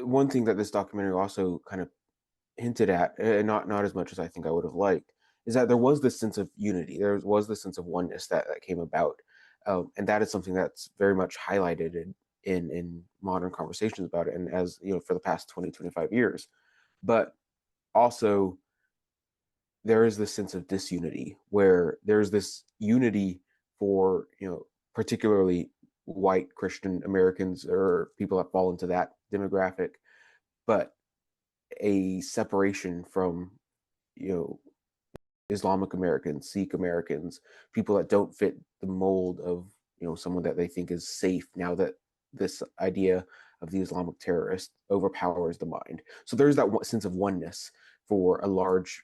one thing that this documentary also kind of hinted at, and not as much as I think I would have liked, is that there was this sense of unity. There was this sense of oneness that came about, and that is something that's very much highlighted in modern conversations about it, and as you know, for the past 20-25 years. But also, there is this sense of disunity where there's this unity for particularly white Christian Americans or people that fall into that demographic, but a separation from you know Islamic Americans, Sikh Americans, people that don't fit the mold of someone that they think is safe now that this idea of the Islamic terrorist overpowers the mind. So there's that sense of oneness for a large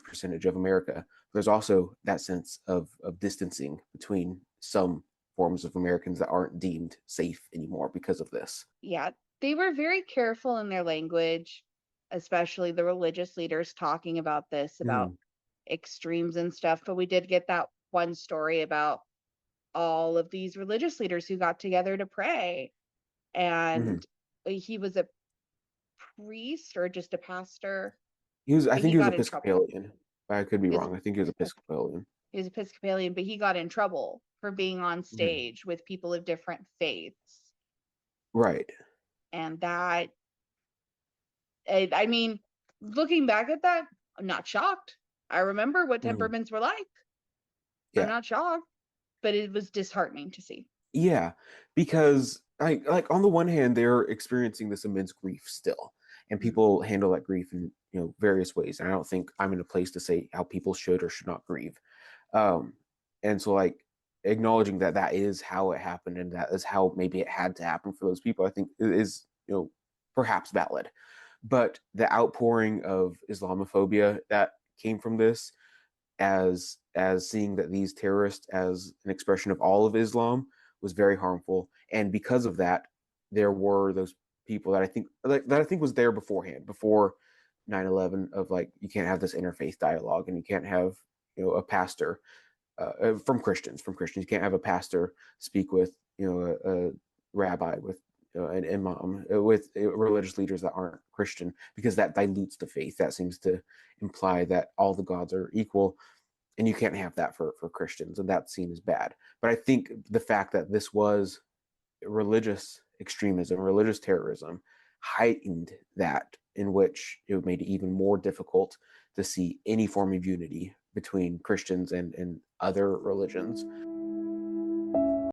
percentage of America. There's also that sense of distancing between some forms of Americans that aren't deemed safe anymore because of this. Yeah, they were very careful in their language, especially the religious leaders talking about this, about Mm-hmm. extremes and stuff. But we did get that one story about all of these religious leaders who got together to pray. Mm-hmm. And he was a priest or just a pastor, I but think he he was got in trouble. Episcopalian. I could be He was, wrong. I think he was Episcopalian. he was Episcopalian, but he got in trouble for being on Mm-hmm. stage with people of different faiths. Right. And that, I mean, looking back at that, I'm not shocked. I remember what Mm-hmm. temperaments were like. I'm Yeah. not shocked, but it was disheartening to see. Yeah, because like on the one hand, they're experiencing this immense grief still, and Mm. people handle that grief in various ways. And I don't think I'm in a place to say how people should or should not grieve. Um, and so like acknowledging that that is how it happened and that is how maybe it had to happen for those people, I think is perhaps valid. But the outpouring of Islamophobia that came from this, as seeing that these terrorists as an expression of all of Islam, was very harmful. And because of that, there were those people that I think was there beforehand, before 9/11, of like you can't have this interfaith dialogue and you can't have a pastor from Christians. You can't have a pastor speak with a rabbi, with an imam, with religious leaders that aren't Christian, because that dilutes the faith. That seems to imply that all the gods are equal, and you can't have that for Christians, and that's seen as bad. But I think the fact that this was religious extremism, religious terrorism, heightened that, in which it made it even more difficult to see any form of unity between Christians and other religions.